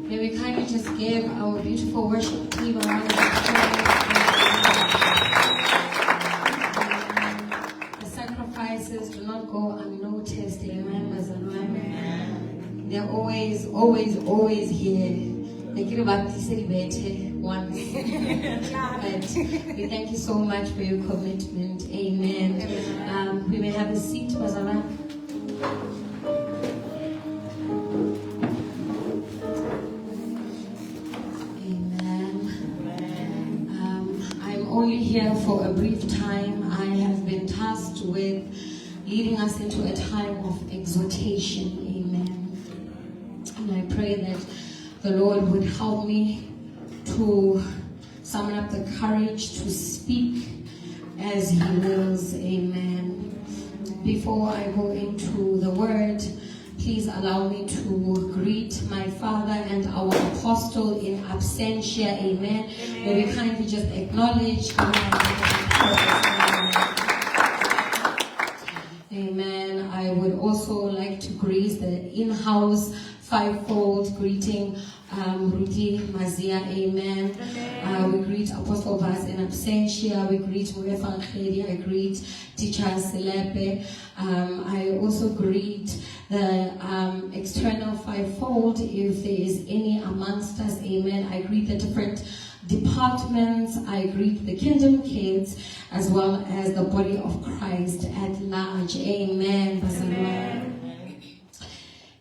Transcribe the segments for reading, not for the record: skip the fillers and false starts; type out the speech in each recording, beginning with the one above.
May we kindly just give our beautiful worship team a round of applause. The sacrifices do not go unnoticed. Amen. They're always here. They give about this once. But we thank you so much for your commitment. Amen. We may have a seat, Bazala. Only here for a brief time. I have been tasked with leading us into a time of exhortation. Amen. And I pray that the Lord would help me to summon up the courage to speak as He wills. Amen. Before I go into the word, please allow me to greet my father and our apostle in absentia. Amen. May we kindly just acknowledge. Amen. I would also like to greet the in-house fivefold greeting, Rudy Mazia. Amen. We greet Apostle Vas in absentia. We greet Murefa Khedi. I greet Teacher Selepe. I also greet the external fivefold, if there is any amongst us. Amen. I greet the different departments. I greet the kingdom kids as well as the body of Christ at large. Amen. Amen.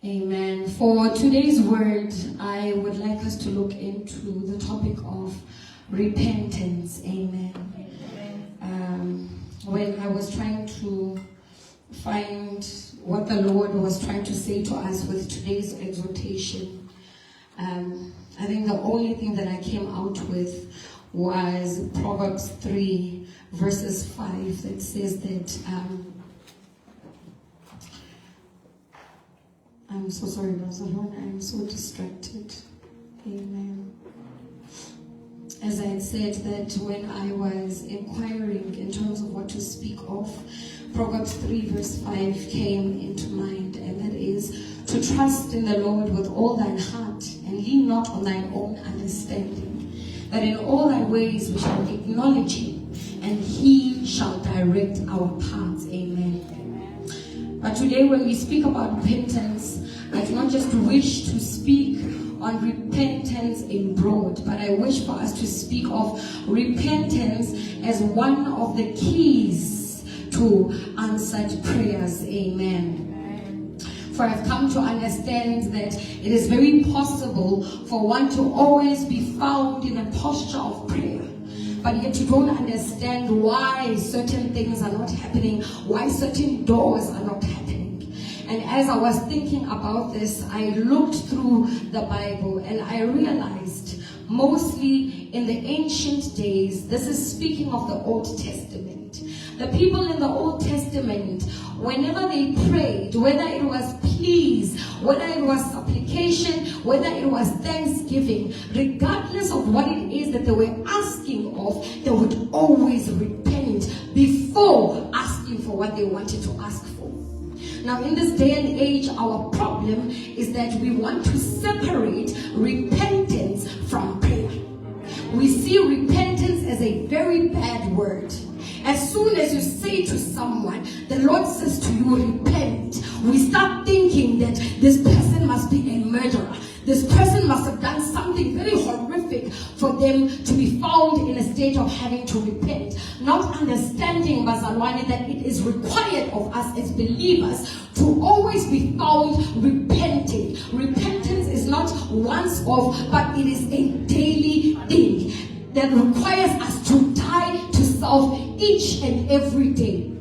Amen. For today's word, I would like us to look into the topic of repentance. Amen. When I was trying to find what the Lord was trying to say to us with today's exhortation, I think the only thing that I came out with was Proverbs 3 verses 5 that says that I'm so sorry, Rosalind, I'm so distracted. Amen. As I had said, that when I was inquiring in terms of what to speak of, Proverbs 3 verse 5 came into mind, and that is to trust in the Lord with all thine heart and lean not on thine own understanding, that in all thy ways we shall acknowledge Him, and He shall direct our paths. Amen. But today when we speak about repentance, I do not just wish to speak on repentance in broad, but I wish for us to speak of repentance as one of the keys to answered prayers. Amen. For I've come to understand that it is very possible for one to always be found in a posture of prayer, but yet you don't understand why certain things are not happening, why certain doors are not happening. And as I was thinking about this, I looked through the Bible and I realized mostly in the ancient days, this is speaking of the Old Testament. The people in the Old Testament, whenever they prayed, whether it was pleas, whether it was supplication, whether it was thanksgiving, regardless of what it is that they were asking of, they would always repent before asking for what they wanted to ask for. Now, in this day and age, our problem is that we want to separate repentance from prayer. We see repentance as a very bad word. As soon as you say to someone, the Lord says to you, repent, we start thinking that this person must be a murderer. This person must have done something very horrific for them to be found in a state of having to repent. Not understanding, Bazalwane, that it is required of us as believers to always be found repenting. Repentance is not once off, but it is a daily thing that requires us to die to self each and every day.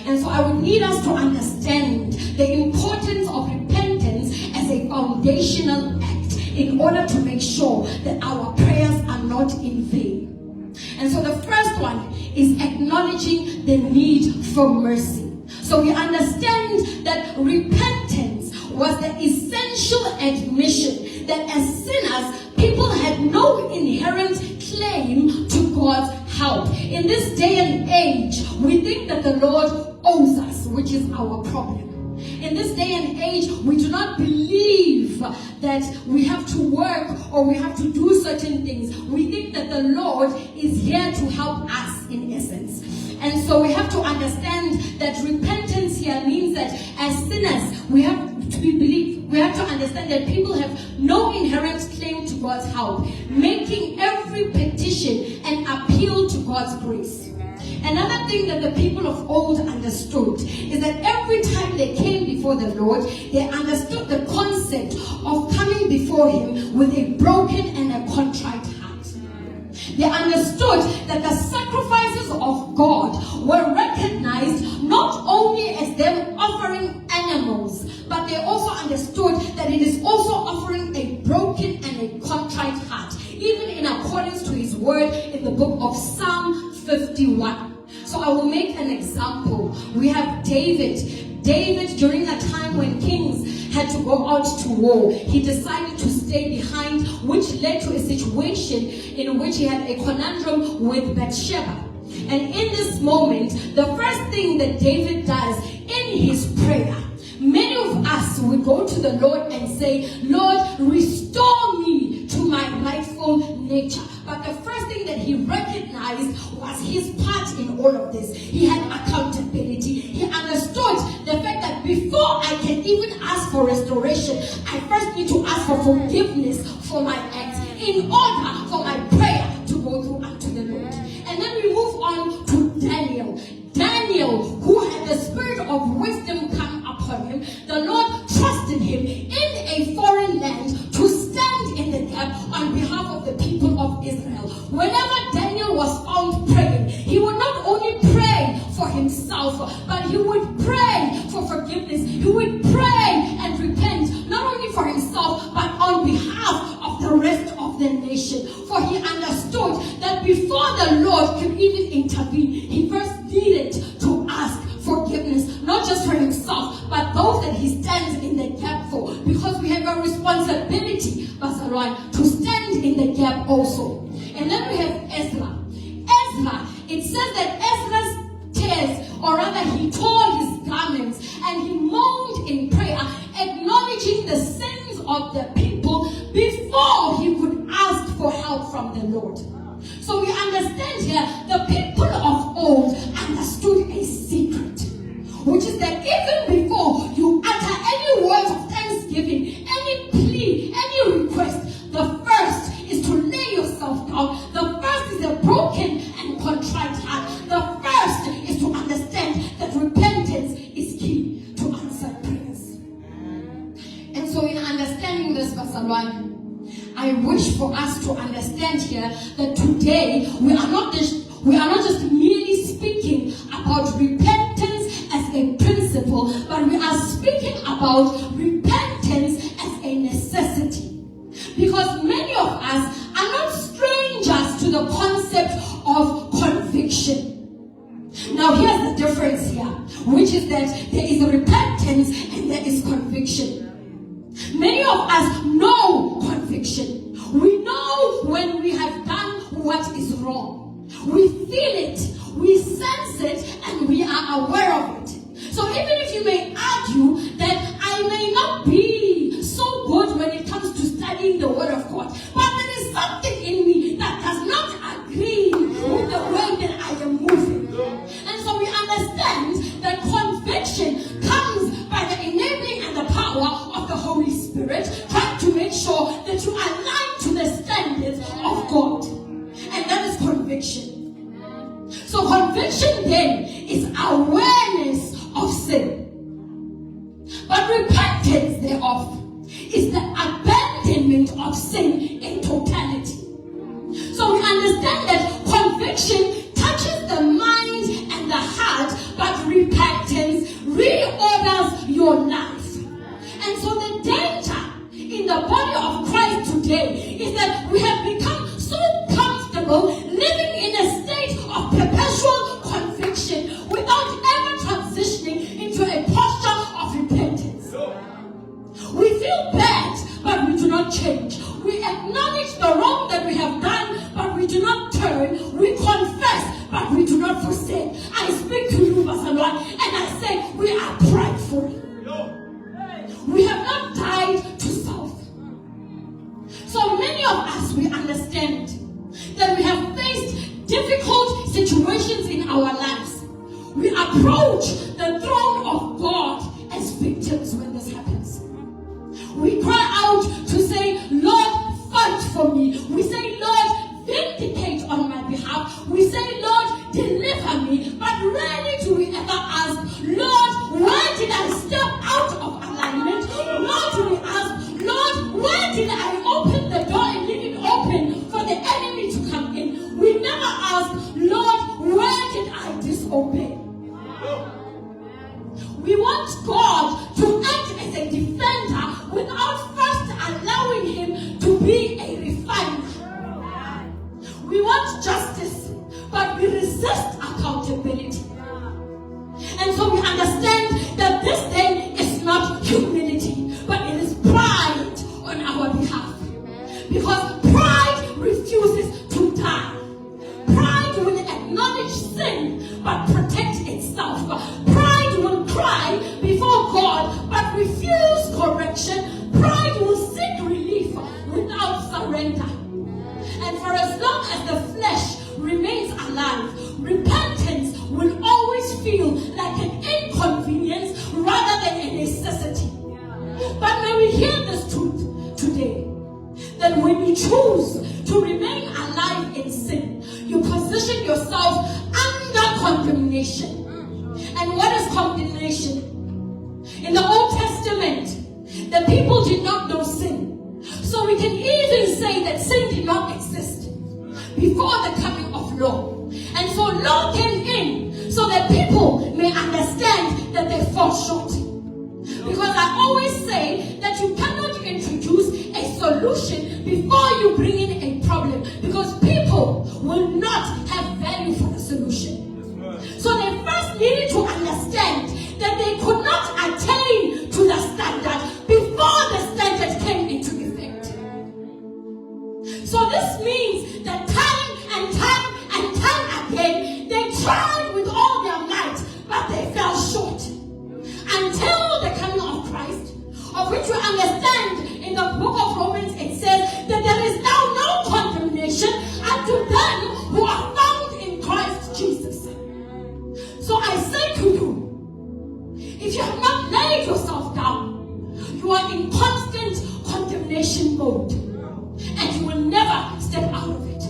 And so I would need us to understand the importance of repentance as a foundational act in order to make sure that our prayers are not in vain. And so the first one is acknowledging the need for mercy. So we understand that repentance was the essential admission that as sinners, people had no inherent claim to God's help. In this day and age, we think that the Lord owes us, which is our problem. In this day and age, we do not believe that we have to work or we have to do certain things. We think that the Lord is here to help us, in essence. And so we have to understand that repentance here means that as sinners, we have to understand that people have no inherent claim to God's help, making every petition an appeal to God's grace. Another thing that the people of old understood is that every time they came before the Lord, they understood the concept of coming before Him with a broken and a contrite heart. They understood that the sacrifices of God were recognized not only as them offering animals, but they also understood that it is also offering a broken and a contrite heart, even in accordance to His word in the book of Psalm 51. So I will make an example. We have David. David, during that time when kings had to go out to war, he decided to stay behind, which led to a situation in which he had a conundrum with Bathsheba. And in this moment, the first thing that David does in his prayer, many of us would go to the Lord and say, Lord, restore me to my rightful nature. But the first thing that he recognized was his part in all of this. He had accountability. He understood the fact that before I can even ask for restoration, I first need to ask for forgiveness for my acts in order for my prayer to go through unto the Lord. And then we move on to Daniel. Daniel, who had the spirit of wisdom come upon him, the Lord trusted him in a foreign land to stand in the gap on behalf of the people of Israel. Whenever Daniel was found praying, he would not only pray for himself, but he would pray for forgiveness. He would pray and repent, not only for himself, but on behalf of the rest of the nation. For he understood that before the Lord could even intervene, he first needed to ask forgiveness, not just for himself, but those that he stands in the gap for. Because we have a responsibility, Pastor Ryan, to stand in the gap also. And then we have Ezra. Ezra, it says that Ezra's tears, or rather he tore his garments and he moaned in prayer, acknowledging the sins of the people before he could ask for help from the Lord. So we understand here, the people of old understood a secret, which is that even before you utter any words of thanksgiving, any plea, any request, the first is to lay yourself down. The first is a broken and contrite heart. The first is to understand that repentance is key to answered prayers. And so in understanding this, Pastor Ryan, I wish for us to understand here that today we are not just merely speaking about repentance as a principle, but we are speaking about repentance as a necessity. Because many of us are not strangers to the concept of conviction. Now here's the difference here, which is that there is repentance and there is conviction. Many of us know conviction. We know when we have done what is wrong. We feel it, we sense it, and we are aware of it. So even if you may argue that I may not be so good when it comes to studying the Word of God, but there is something in me that does not agree with the way that I am moving. And so we understand that conviction comes by the enabling and the power of the Holy Spirit, trying to make sure that you align to the standards of God. And that is conviction. So conviction then is awareness of sin. But repentance thereof is the abandonment of sin in totality. So we understand that conviction touches the mind and the heart, but repentance reorders your life. And so the danger in the body of Christ today is that we have become so comfortable living in a state of perpetual conviction without ever transitioning into a posture of repentance. We feel bad, but we do not change. We acknowledge the wrong that we have done, but we do not turn. We confess, but we do not forsake. I speak to you, Pastor Lord, and I say we are prideful. So many of us, we understand that we have faced difficult situations in our lives. We approach the throne of God as victims when this happens. We cry out to say, Lord, fight for me. We say, Lord, vindicate on my behalf. We say, Lord, deliver me. But rarely do we ever ask, Lord, where did I step out of alignment? Nor do we ask, Lord, where did I open the door and leave it open for the enemy to come in? We never ask, Lord, where did I disobey? We want God to act as a defender without first allowing him to be a refiner. We want justice, but we resist accountability. And so we understand that this then is not humility, but it is pride on our behalf. Because pride refuses to die. Pride will acknowledge sin, but protect itself. Pride will cry before God, but refuse correction. Pride will seek relief without surrender. And for as long as the flesh remains alive, repentance will always feel like an inconvenience rather than a necessity. But may we hear this truth today, that when you choose to remain alive in sin, you position yourself under condemnation. And what is condemnation? In the Old Testament, the people did not know sin. So we can even say that sin did not exist before the coming of law. And so law came in so that people may understand that they fall short. Because I always say that you cannot introduce a solution before you bring in a problem, because people will not have value for the solution. So they first needed to understand that they could not attain to the standard before the standard came into effect. So this means that time again, they tried with all their might, but they fell short. Until the coming of Christ, of which we understand in the book of Romans, it says that there is now no condemnation unto them who are found in Christ Jesus. So I say to you, if you have not laid yourself down, you are in constant condemnation mode, and you will never step out of it.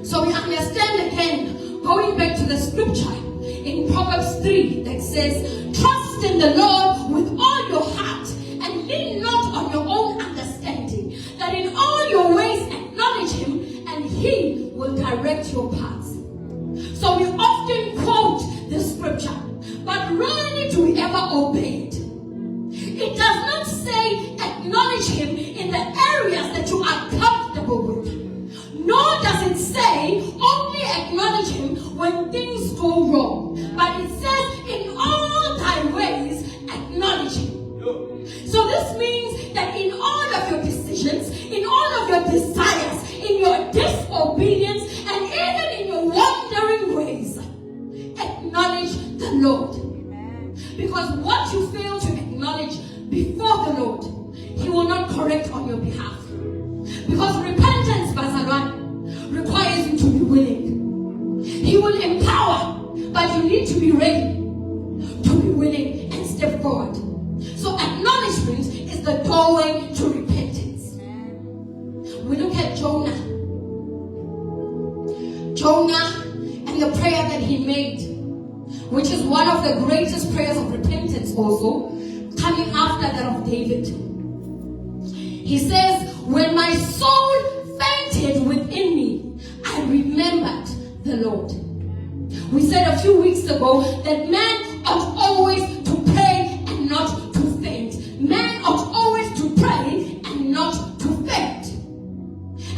So we understand again, going back to the scripture in Proverbs 3 that says, trust in the Lord with all your heart and lean not on your own understanding, that in all your ways acknowledge him and he will direct your paths. So we often quote this scripture, but rarely do we ever obey it. It does not say acknowledge him in the areas that you are comfortable with. Nor does it say only acknowledge him when things go wrong. But it says in all thy ways acknowledge him. So this means that in all of your decisions, in all of your desires, in your disobedience, and even in your wandering ways, acknowledge the Lord. Because what you fail to acknowledge before the Lord, he will not correct on your behalf. Because repentance, Bazalwan, requires you to be willing. He will empower, but you need to be ready to be willing and step forward. So acknowledgement is the doorway to repentance. We look at Jonah. Jonah and the prayer that he made, which is one of the greatest prayers of repentance also, coming after that of David. He says, when my soul fainted within me, I remembered the Lord. We said a few weeks ago that man ought always to pray and not to faint. Man ought always to pray and not to faint.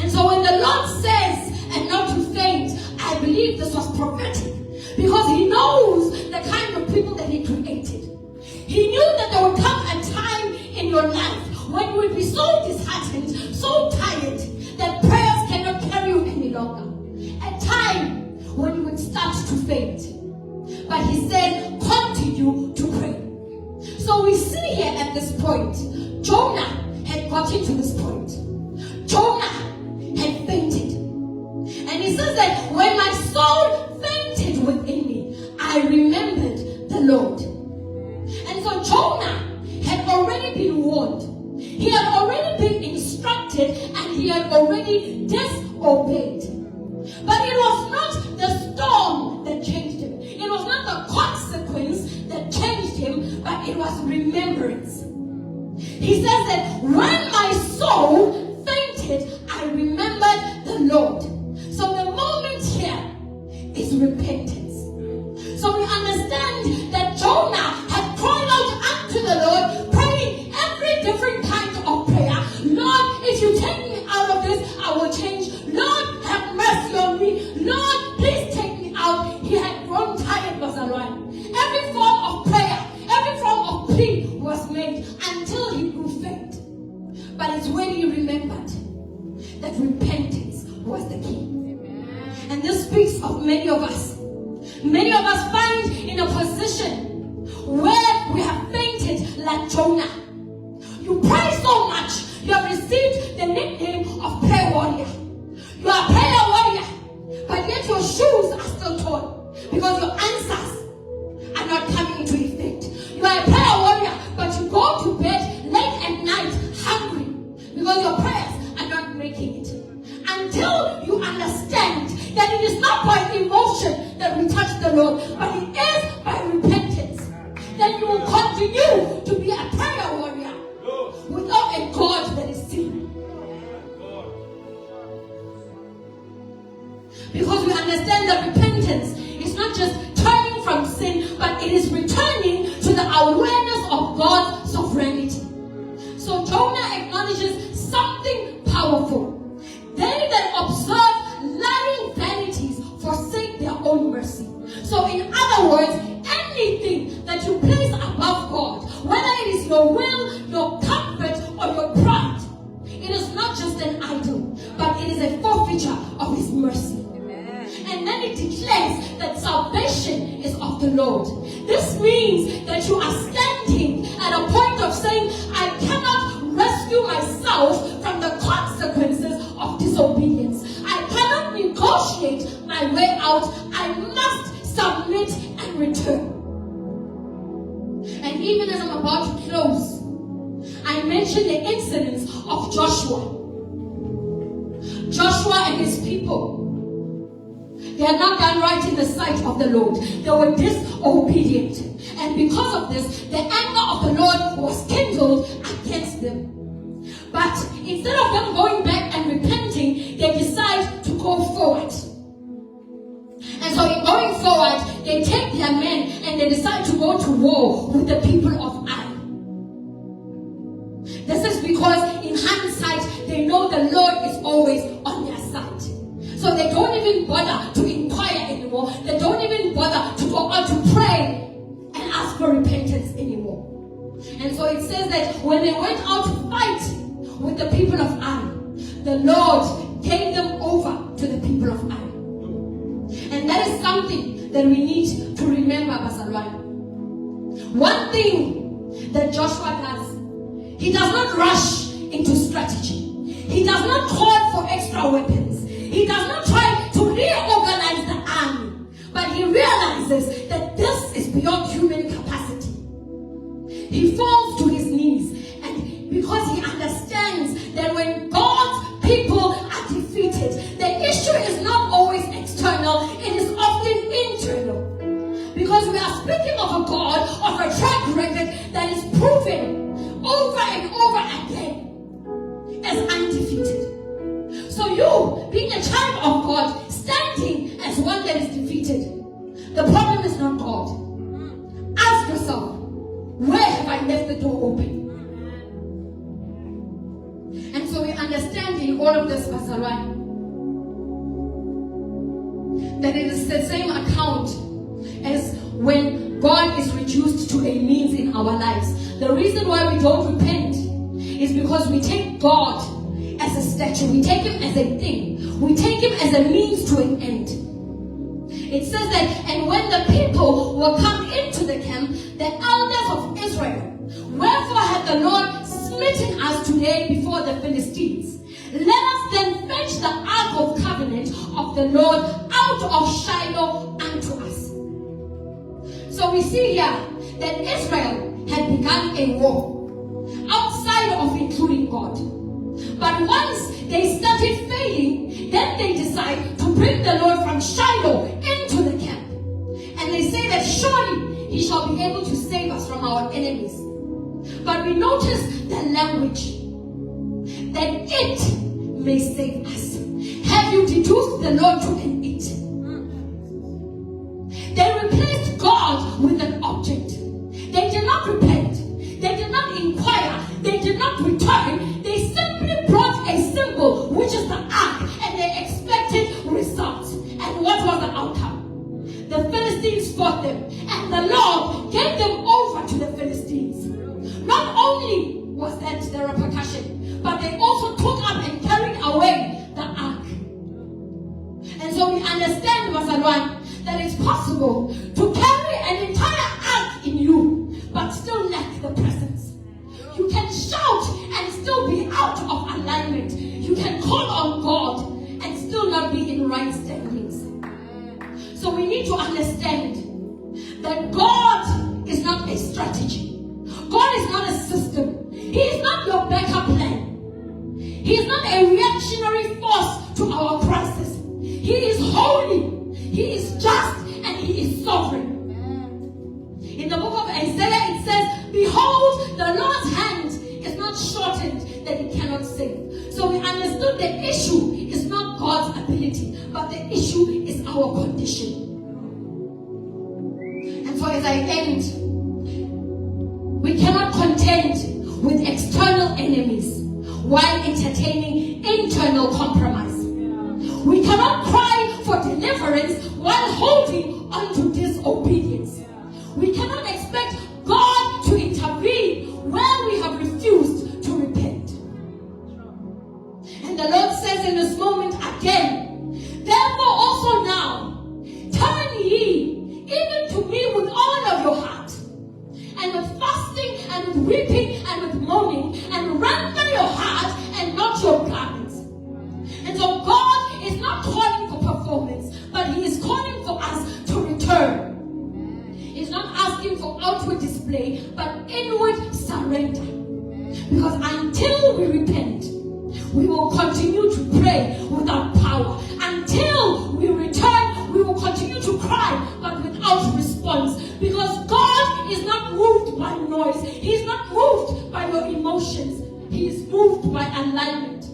And so when the Lord says and not to faint, I believe this was prophetic, because he knows the kind of people that he created. He knew that there would come a time in your life when you would be so disheartened, so tired, that prayers cannot carry you any longer. A time when you would start to faint. But he said, continue to pray. So we see here at this point, Jonah gotten to this point. Jonah had fainted. And he says that when my soul fainted within me, I remembered the Lord. And so Jonah had already been warned. He had already been instructed, and he had already disobeyed. But it was not the storm that changed him. It was not the consequence that changed him, but it was remembrance. He says that when my soul fainted, I remembered the Lord. So the moment here is repentance. So we understand that Jonah had cried out unto the Lord, praying every different kind of prayer. Lord, if you take me out of this, I will change. Lord, have mercy on me. Lord, please take me out. He had grown tired, Bazalwan. Every form of prayer, every form of plea was made until he grew faint. But it's when he remembered that repentance was the key. And this speaks of many of us. Many of us find in a position where we have fainted like Jonah. You pray so much, you have received the nickname of prayer warrior. You are a prayer warrior, but yet your shoes are still torn because your answers are not coming into effect. You are a prayer warrior, but you go to bed late at night hungry because your prayers are not making it. Until you understand that it is not by emotion that we touch the Lord, but it is by repentance. Then you will continue to be a prayer warrior without a God that is seen. Because we understand that repentance is not just turning from sin, but it is returning to the awareness of God's sovereignty. So Jonah acknowledges something powerful. They that observe lying vanities forsake their own mercy. So in other words, anything that you place above God, whether it is your will, your comfort, or your pride, it is not just an idol, but it is a forfeiture of His mercy. And then it declares that salvation is of the Lord. This means that you are standing at a point of saying, I cannot rescue myself from the consequences of disobedience. I cannot negotiate my way out. I must submit and return. And even as I'm about to close, I mentioned the incidents of Joshua. Joshua and his people. They had not done right in the sight of the Lord. They were disobedient. And because of this, the anger of the Lord was kindled against them. But instead of them going back and repenting, they decide to go forward. And so in going forward, they take their men and they decide to go to war with the people of Ai. This is because in hindsight, they know the Lord is always on their side. So they don't even bother to inquire anymore. They don't even bother to go on to pray and ask for repentance anymore. And so it says that when they went out to fight with the people of Ai, the Lord gave them over to the people of Ai. And that is something that we need to remember, Bazalwan. One thing that Joshua does, he does not rush into strategy. He does not call for extra weapons. He does not try to reorganize the army, but he realizes that this is beyond human capacity. He falls to his knees, and because he understands that when God's people are defeated, the issue is not always external, it is often internal. Because we are speaking of a God of a track record that is proven over and over again as undefeated. So you, being a child of God, standing as one that is defeated, the problem is not God. Ask yourself, where have I left the door open? And so we understand in all of this, Bazalwan, that it is the same account as when God is reduced to a means in our lives. The reason why we don't repent is because we take God as a statue. We take Him as a thing. We take Him as a means to an end. It says that, and when the people were come into the camp, the elders of Israel, wherefore had the Lord smitten us today before the Philistines. Let us then fetch the ark of covenant of the Lord out of Shiloh unto us. So we see here that Israel had begun a war outside of including God. But once they started failing, then they decide to bring the Lord from Shiloh into the camp. And they say that surely he shall be able to save us from our enemies. But we notice the language, that it may save us. Have you deduced the Lord to an it? They replaced God with an object. They did not repent. They did not inquire. They did not return. They simply brought a symbol, which is the ark, and they expected results. And what was the outcome? The Philistines fought them, and the Lord gave them over to the Philistines. Not only was that the repercussion, but they also took up and carried away the ark. And so we understand, Masalwan, that it's possible to carry an entire ark in you, but still lack the presence. You can shout and still be out of alignment. You can call on God and still not be in right standings. So we need to understand that God is not a strategy. God is not a system. He is not your backup plan. He is not a reactionary force to our crisis. He is holy. He is just, and he is sovereign. In the book of Isaiah it says, behold, the Lord's hand is not shortened that he cannot save. So we understood the issue is not God's ability, but the issue is our condition. And so as I end, we cannot contend with external enemies while entertaining internal compromise. We cannot cry for deliverance while holding on to disobedience. We cannot expect God to intervene where we have refused to repent. And the Lord says in this moment again, therefore also now, turn ye even to me with all of your heart, and with fasting, and with weeping, and with mourning, and render your heart and not your garments. And so God is not calling for performance, but he is calling for us to return. He's not asking for outward display, but inward surrender. Because until we repent, we will continue to pray without power. Until we return, we will continue to cry, but without response. Because God is not moved by noise. He is not moved by your emotions. He is moved by alignment.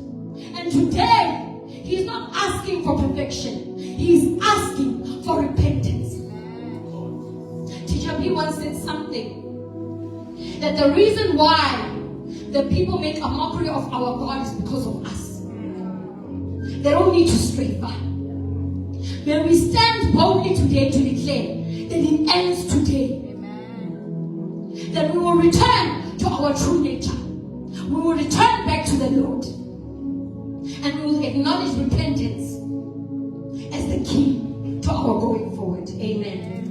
And today, he is not asking for perfection. He is asking for repentance. Teacher P once said something, that the reason why the people make a mockery of our God is because of us. They don't need to stray far. When we stand boldly today to declare that it ends today, that we will return to our true nature. We will return back to the Lord. And we will acknowledge repentance as the key to our going forward. Amen.